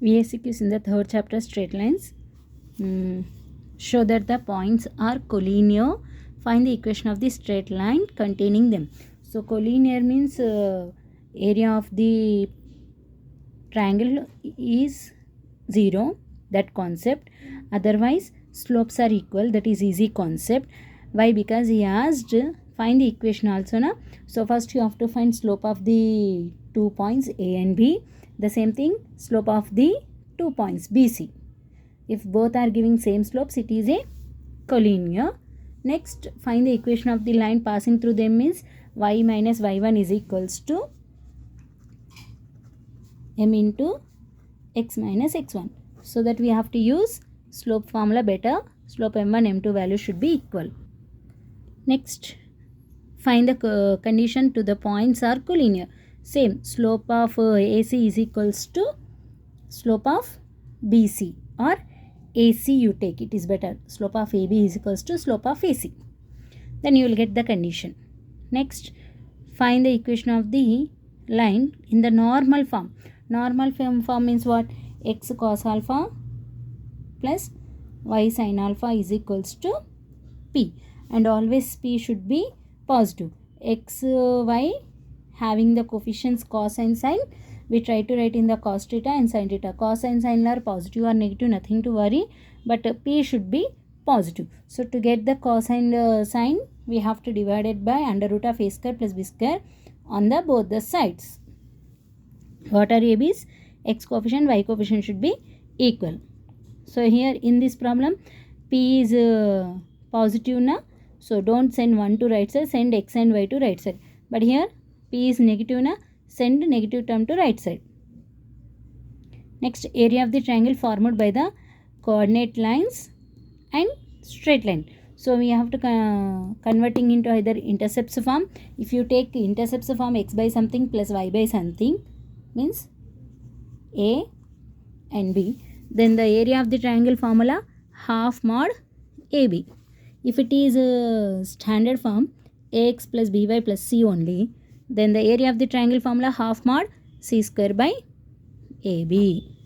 Vsaqs in the third chapter, straight lines. Show that the points are collinear. Find the equation of the straight line containing them. So collinear means area of the triangle is 0, that concept. Otherwise slopes are equal, that is easy concept. Why? Because he asked find the equation also na. So first you have to find slope of the 2 points A and B. The same thing, slope of the 2 points BC. If both are giving same slopes, it is a collinear. Next, find the equation of the line passing through them means y minus y1 is equals to m into x minus x1. So that we have to use slope formula better. Slope m1, m2 value should be equal. Next, find the condition to the points are collinear. Same, slope of AC is equals to slope of BC, or AC you take, it is better. Slope of AB is equals to slope of AC. Then you will get the condition. Next, find the equation of the line in the normal form. Normal form means what? X cos alpha plus y sin alpha is equals to P. And always P should be positive. X, y having the coefficients cos and sin, we try to write in the cos theta and sin theta. Cos and sin are positive or negative, nothing to worry, but P should be positive. So to get the cos and sin, we have to divide it by under root of a square plus b square on the both the sides. What are AB's? X coefficient, y coefficient should be equal. So here in this problem, P is positive na. So don't send 1 to right side, send x and y to right side. But here P is negative na, send negative term to right side. Next, area of the triangle formed by the coordinate lines and straight line. So we have to converting into either intercepts form. If you take intercepts form, x by something plus y by something means A and B. Then the area of the triangle formula half mod AB. If it is a standard form, ax plus by plus c only, then the area of the triangle formula half mod c square by AB.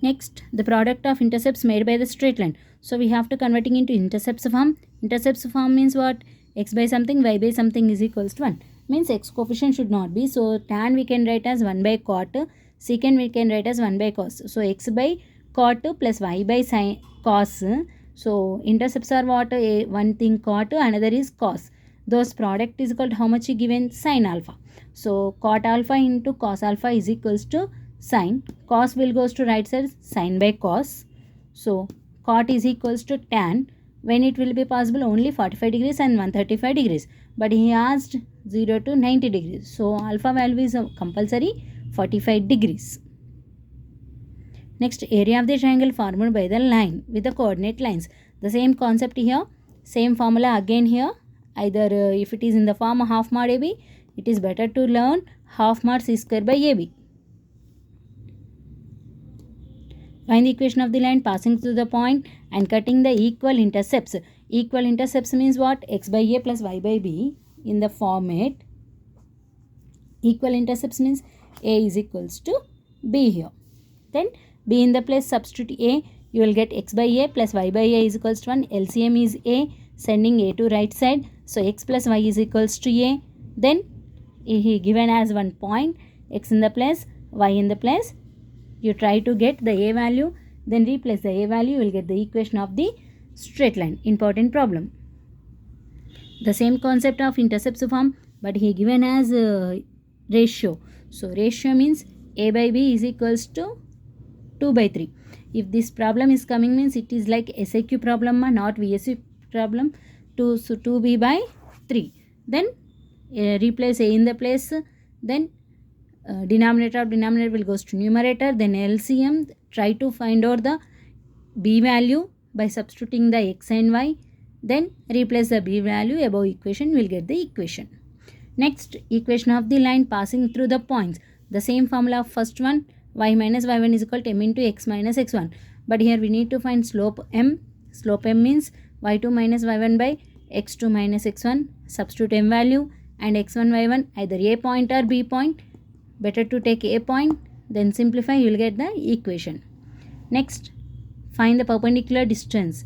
Next, the product of intercepts made by the straight line. So we have to converting into intercepts form. Intercepts form means what? X by something, y by something is equals to 1. Means x coefficient should not be. So tan we can write as 1 by cot. Secant we can write as 1 by cos. So x by cot plus y by sin cos. So intercepts are what? One thing cot, another is cos. Those product is called how much given? Sin alpha. So cot alpha into cos alpha is equals to sin. Cos will goes to right side, sin by cos. So cot is equals to tan. When it will be possible? Only 45 degrees and 135 degrees. But he asked 0 to 90 degrees. So alpha value is compulsory 45 degrees. Next, area of the triangle formed by the line with the coordinate lines. The same concept here, same formula again here. Either if it is in the form of half mod AB, it is better to learn half mod c square by AB. Find the equation of the line passing through the point and cutting the equal intercepts. Equal intercepts means what? X by A plus y by B in the format. Equal intercepts means A is equals to B here. Then B in the place, substitute A, you will get x by A plus y by A is equals to 1. LCM is A, sending A to right side. So x plus y is equals to A. Then he given as 1 point, x in the place, y in the place. You try to get the A value, then replace the A value, you will get the equation of the straight line. Important problem. The same concept of intercepts form, but he given as ratio. So ratio means A by B is equals to 2 by 3. If this problem is coming means it is like SAQ problem, not VSQ problem. So 2b by 3. Then replace A in the place. Then denominator of denominator will goes to numerator. Then LCM, try to find out the B value by substituting the x and y. Then replace the B value above equation, will get the equation. Next, equation of the line passing through the points. The same formula of first one, y minus y1 is equal to m into x minus x1. But here we need to find slope m. Slope m means y2 minus y1 by x2 minus x1. Substitute m value and x1 y1 either a point or b point. Better to take a point. then simplify, you will get the equation. Next, find the perpendicular distance.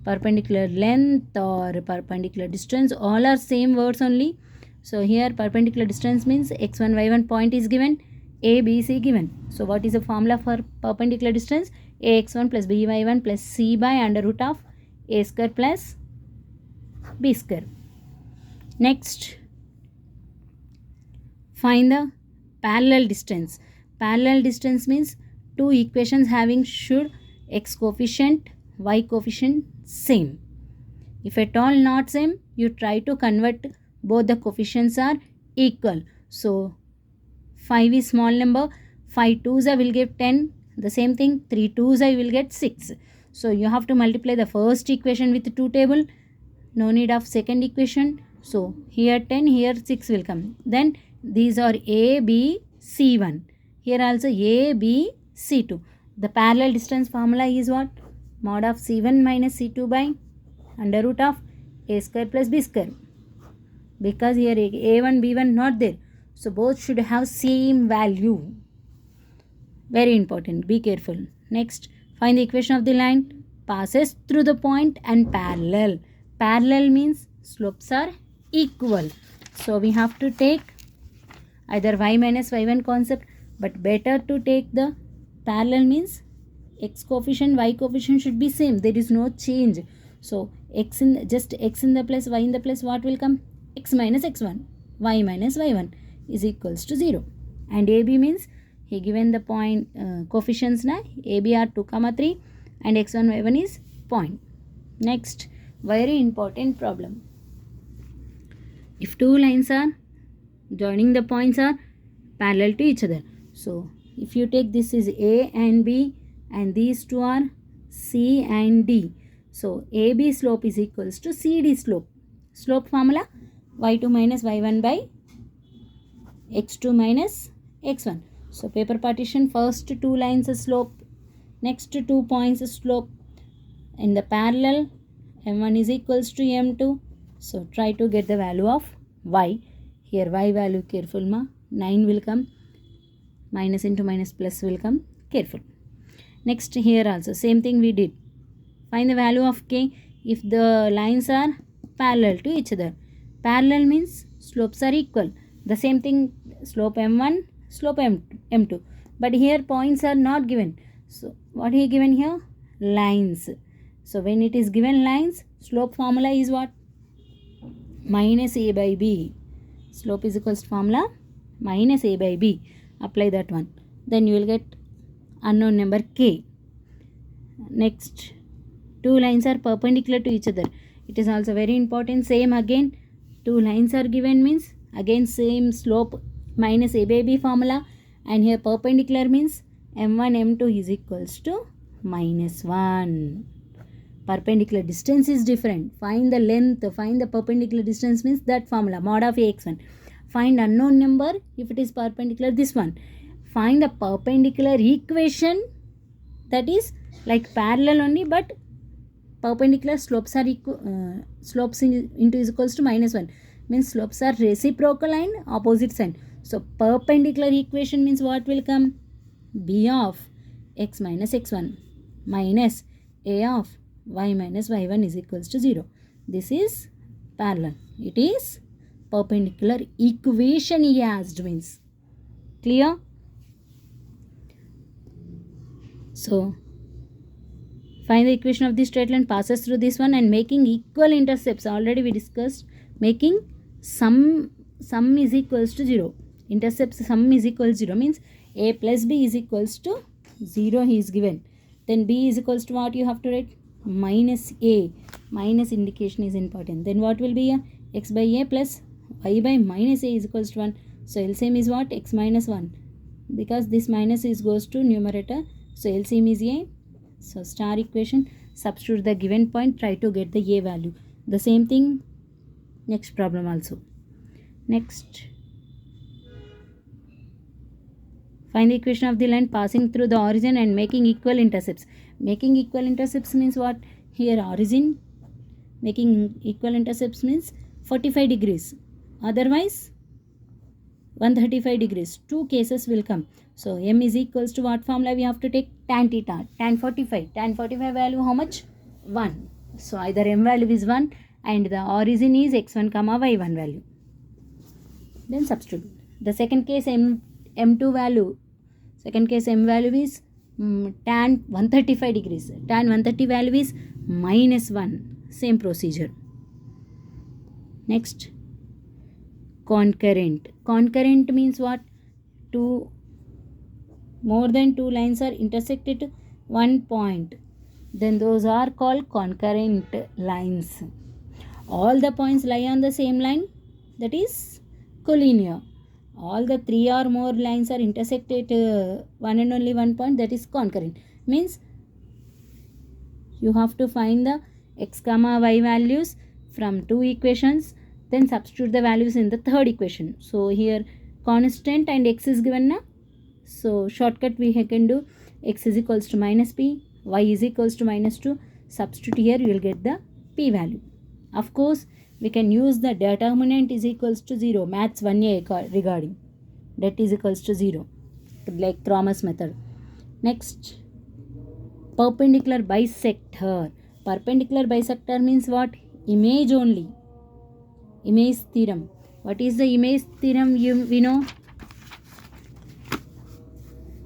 Perpendicular length or perpendicular distance, all are same words only. So here perpendicular distance means x1 y1 point is given, a b c given. So what is the formula for perpendicular distance? ax1 plus by1 plus c by under root of a square plus b square. Next, find the parallel distance. Parallel distance means two equations having should x coefficient, y coefficient same. If at all not same, you try to convert both the coefficients are equal. So 5 is small number, 5 2s I will give 10. The same thing, 3 2s I will get 6. So you have to multiply the first equation with 2 table. No need of second equation. So here 10, here 6 will come. Then these are a, b, c1. Here also a, b, c2. The parallel distance formula is what? Mod of c1 minus c2 by under root of a square plus b square. Because here a1, b1 not there. So both should have same value. Very important. Be careful. Next, find the equation of the line. Passes through the point and parallel. Parallel means slopes are equal. So we have to take either y minus y1 concept, but better to take the parallel means x coefficient, y coefficient should be same. There is no change. So x in the plus, y in the plus, what will come? X minus x1, y minus y1 is equals to 0. And AB means he given the point coefficients na, AB are 2, 3 and x1, y1 is point. Next, very important problem. If two lines are joining, the points are parallel to each other. So if you take this is A and B and these two are C and D. So AB slope is equals to CD slope. Slope formula y2 minus y1 by x2 minus x1. So paper partition, first two lines is slope, next 2 points is slope. In the parallel, m1 is equals to m2. So try to get the value of y. Here y value careful ma, 9 will come, minus into minus plus will come, careful. Next, here also same thing we did. Find the value of k if the lines are parallel to each other. Parallel means slopes are equal. The same thing, slope m1, slope m2. But here points are not given. So what he given here? Lines. So when it is given lines, slope formula is what? Minus a by b. Slope is equals to formula minus a by b. Apply that one. Then you will get unknown number k. Next, two lines are perpendicular to each other. It is also very important. Same again, two lines are given means again same slope minus a by b formula. And here perpendicular means m1 m2 is equals to minus 1. Perpendicular distance is different. Find the length, find the perpendicular distance means that formula mod of ax1. Find unknown number if it is perpendicular, this one. Find the perpendicular equation, that is like parallel only, but perpendicular slopes are equal, slopes into is equals to minus 1. Means slopes are reciprocal and opposite sign. So perpendicular equation means what will come? B of x minus x1 minus a of y minus y1 is equals to 0. This is parallel. It is perpendicular equation he asked means. Clear? So find the equation of this straight line, passes through this one and making equal intercepts. Already we discussed making sum is equals to 0. Intercepts sum is equals to 0 means a plus b is equals to 0 he is given. Then b is equals to what you have to write? Minus a. Minus indication is important. Then what will be? X by a plus y by minus a is equals to 1. So LCM is what? X minus 1. Because this minus is goes to numerator. So LCM is a. So star equation, substitute the given point, try to get the a value. The same thing next problem also. Next, find the equation of the line passing through the origin and making equal intercepts. Making equal intercepts means what? Here origin, making equal intercepts means 45 degrees. Otherwise, 135 degrees. Two cases will come. So m is equals to what formula we have to take? Tan theta. Tan 45. Tan 45 value how much? 1. So either m value is 1 and the origin is x1 comma y1 value. Then substitute. The second case m2 value. Second case m value is tan 135 degrees. Tan 130 value is minus 1. Same procedure. Next, concurrent. Concurrent means what? More than two lines are intersected at one point. Then those are called concurrent lines. All the points lie on the same line, that is collinear. All the three or more lines are intersected at one and only one point, that is concurrent. Means you have to find the x comma y values from two equations, then substitute the values in the third equation. So here constant and x is given na. So shortcut we can do x is equals to minus p, y is equals to minus 2. Substitute here, you will get the p value. Of course, we can use the determinant is equals to 0. Maths 1a regarding. That is equals to 0. Like Cramer's method. Next, perpendicular bisector. Perpendicular bisector means what? Image only. Image theorem. What is the image theorem? We know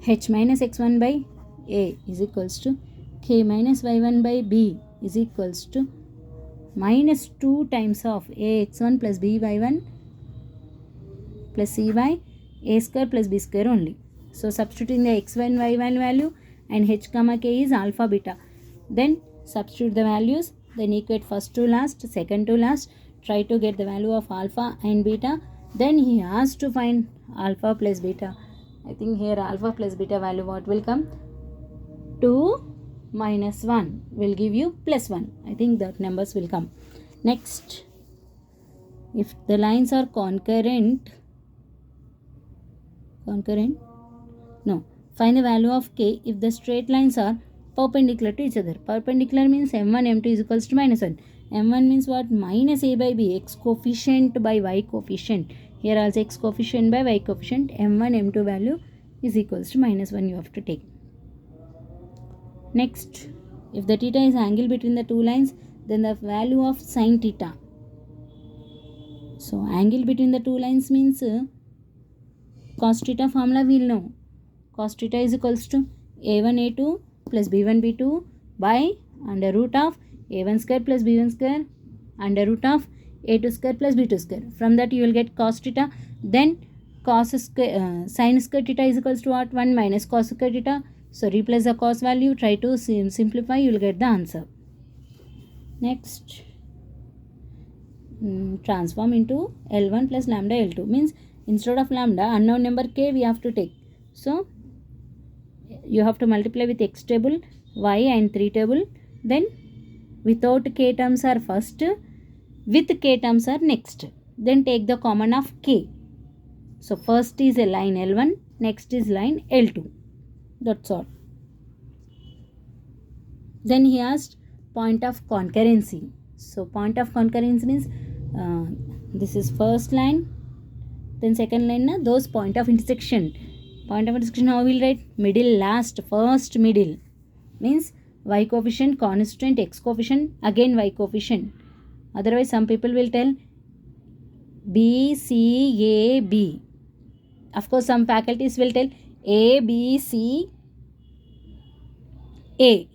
h minus x1 by a is equals to k minus y1 by b is equals to minus 2 times of a x1 plus b y1 plus c by a square plus b square only. So substituting the x1 y1 value and h comma k is alpha beta. Then substitute the values, then equate first to last, second to last. Try to get the value of alpha and beta. Then he has to find alpha plus beta. I think here alpha plus beta value what will come? 2 minus 1 will give you plus 1. I think that numbers will come. Next, if the lines are concurrent, no, find the value of k if the straight lines are perpendicular to each other. Perpendicular means m1 m2 is equals to minus 1. m1 means what? Minus a by b, x coefficient by y coefficient. Here also x coefficient by y coefficient. m1 m2 value is equals to minus 1 you have to take. Next, if the theta is angle between the two lines, then the value of sin theta. So angle between the two lines means cos theta formula we will know. Cos theta is equals to a1 a2 plus b1 b2 by under root of a1 square plus b1 square under root of a2 square plus b2 square. From that you will get cos theta. Then cos square sin square theta is equals to what? 1 minus cos square theta. So replace the cos value, try to simplify, you will get the answer. Next, transform into L1 plus lambda L2 means instead of lambda unknown number k we have to take. So you have to multiply with x table, y and 3 table. Then without k terms are first, with k terms are next. Then take the common of k. So first is a line L1, next is line L2. That's all. Then he asked point of concurrency. So point of concurrency means this is first line, then second line, those point of intersection. Point of intersection how we'll write? Middle, last, first, middle. Means y coefficient constant, x coefficient, again y coefficient. Otherwise some people will tell B, C, A, B. Of course some faculties will tell A, B, C, A.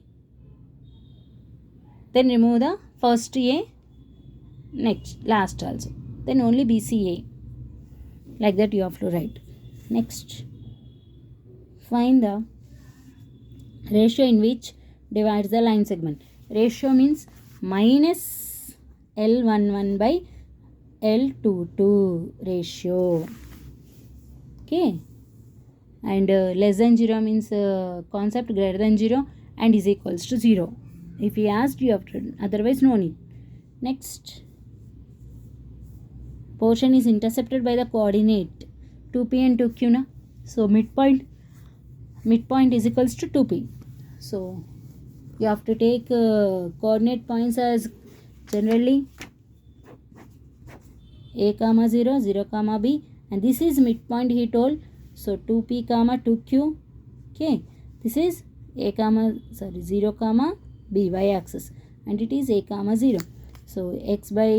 Then remove the first A, next, last also. Then only B, C, A. Like that you have to write. Next, find the ratio in which divides the line segment. Ratio means minus L11 by L22 ratio. Okay. And less than 0 means concept, greater than 0 and is equals to 0. If he asked, you have to, otherwise no need. Next, portion is intercepted by the coordinate 2p and 2q na. So midpoint is equals to 2p. So you have to take coordinate points as generally a comma 0, 0 comma b and this is midpoint he told. So 2p comma 2q. Okay, this is a comma 0 comma b y axis, and it is a comma 0. So x by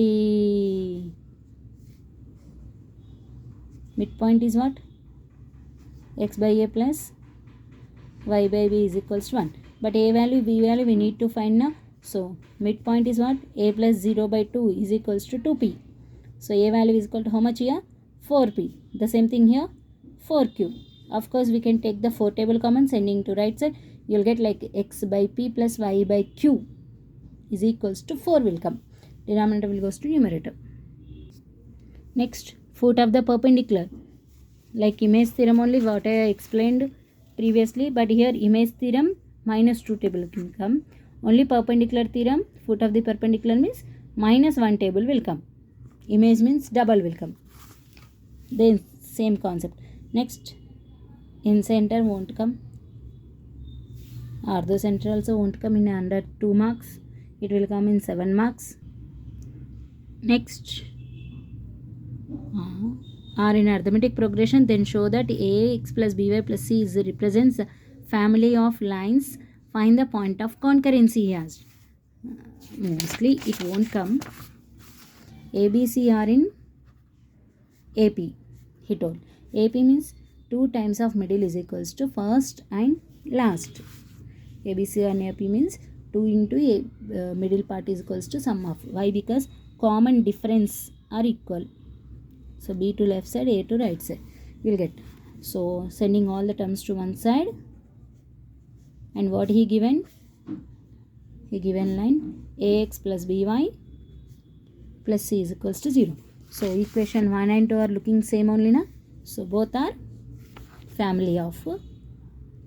midpoint is what? X by a plus y by b is equals to 1. But a value, b value we need to find now. So midpoint is what? A plus 0 by 2 is equals to 2p. So a value is equal to how much here? 4p. The same thing here, 4q. Of course we can take the 4 table common, sending to right side. You will get like x by p plus y by q is equals to 4 will come. Denominator will goes to numerator. Next, foot of the perpendicular. Like image theorem only what I explained previously, but here image theorem minus 2 table can come. Only perpendicular theorem, foot of the perpendicular means minus 1 table will come. Image means double will come. Then same concept. Next, in center won't come. Ortho center also won't come in under 2 marks. It will come in 7 marks. Next, or in arithmetic progression, then show that ax plus by plus c represents a family of lines. Find the point of concurrency he asked. Mostly it won't come. ABC are in AP, he told. AP means 2 times of middle is equals to first and last. ABC and AP means 2 into a middle part is equals to sum of. Why? Because common difference are equal. So B to left side, A to right side. We'll get. So sending all the terms to one side. And what he given? He given line AX plus BY plus C is equals to 0. So equation 1 and 2 are looking same only na. So both are family of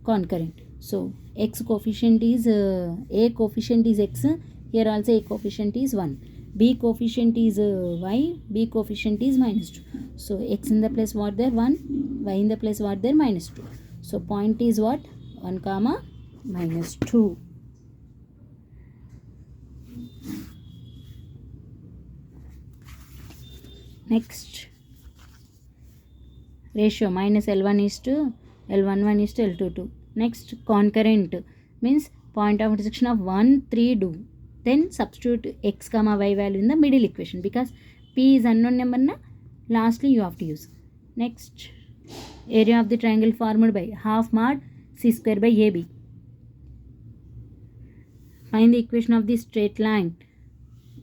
concurrent. So X coefficient is A coefficient is X. Here also A coefficient is 1. B coefficient is y, B coefficient is minus 2. So x in the place what there? 1, y in the place what there? Minus 2. So point is what? 1 comma minus 2. Next, ratio minus L1 is to L11 is to L22. Next, concurrent means point of intersection of 1, 3 do. Then substitute x comma y value in the middle equation, because p is unknown number na. Lastly you have to use. Next, area of the triangle formed by half mod c square by ab. Find the equation of the straight line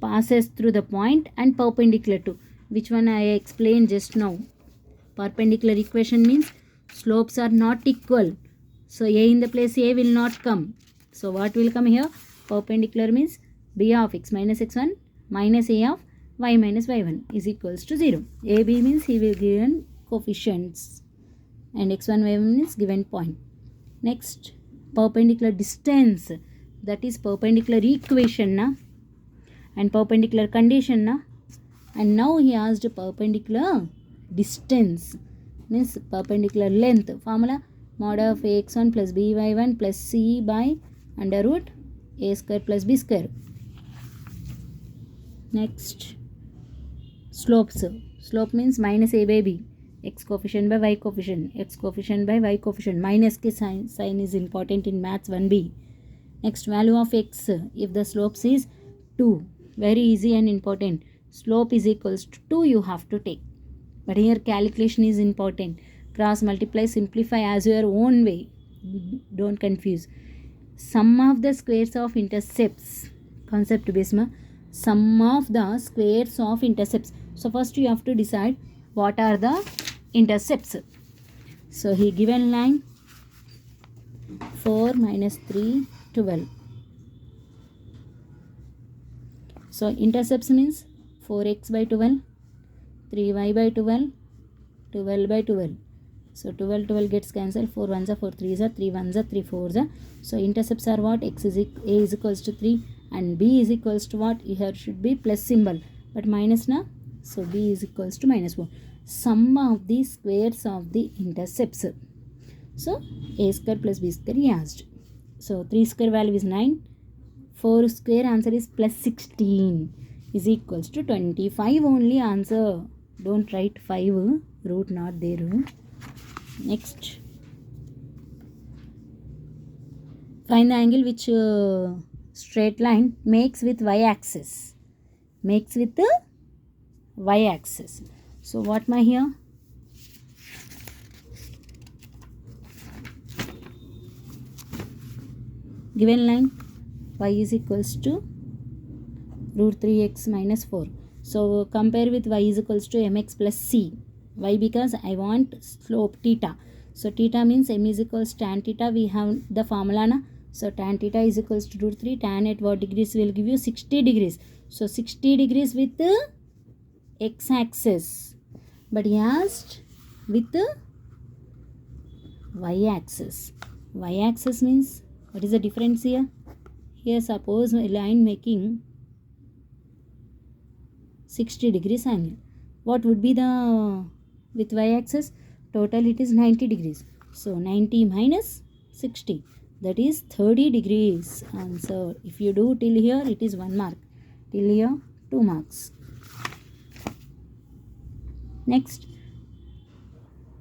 passes through the point and perpendicular to. Which one I explained just now. Perpendicular equation means slopes are not equal. So a in the place a will not come. So what will come here? Perpendicular means b of x minus x1 minus a of y minus y1 is equals to 0. AB means he will given coefficients and x1 y1 means given point. Next, perpendicular distance, that is perpendicular equation na, and perpendicular condition na. And now he asked perpendicular distance means perpendicular length. Formula mod of ax1 plus by1 plus c by under root a square plus b square. Next, slopes. Slope means minus a by b. X coefficient by y coefficient. X coefficient by y coefficient. Minus k sign is important in maths 1b. Next, value of x. If the slopes is 2. Very easy and important. Slope is equals to 2 you have to take. But here calculation is important. Cross multiply, simplify as your own way. Don't confuse. Sum of the squares of intercepts. Concept based ma. Sum of the squares of intercepts. So first you have to decide what are the intercepts. So he given line 4 minus 3 12. So intercepts means 4x by 12, 3y by 12, 12 by 12. So 12 gets cancelled. 4 1s are 4 3s are 3 1s are 3 4s are. So intercepts are what? X is a is equals to 3 and b is equals to what? Here should be plus symbol but minus na. So b is equals to minus 1. Sum of the squares of the intercepts. So a square plus b square he asked. So 3 square value is 9. 4 square answer is plus 16 is equals to 25 only answer. Don't write 5. root not there. Next, find the angle which straight line makes with y-axis. Makes with the y-axis. So what my here? Given line y is equals to root 3x minus 4. So compare with y is equals to mx plus c. Why? Because I want slope theta. So theta means m is equals tan theta. We have the formula na. So tan theta is equals to root 3. Tan at what degrees will give you 60 degrees. So 60 degrees with the x-axis. But he asked with the y-axis. Y-axis means, what is the difference here? Here suppose a line making 60 degrees angle. What would be the with y-axis? Total it is 90 degrees. So 90 minus 60, that is 30 degrees answer. If you do till here, it is 1 mark. Till here 2 marks. Next,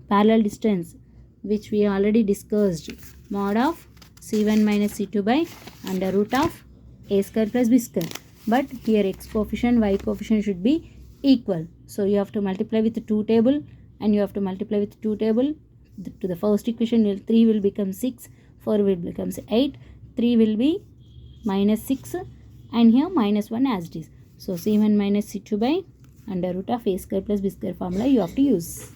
parallel distance, which we already discussed. Mod of c1 minus c2 by under root of a square plus b square. But here x coefficient, y coefficient should be equal. So you have to multiply with 2 table and you have to multiply with 2 table. To the first equation, 3 will become 6, 4 will become 8, 3 will be minus 6 and here minus 1 as it is. So c1 minus c2 by under root of a square plus b square formula you have to use.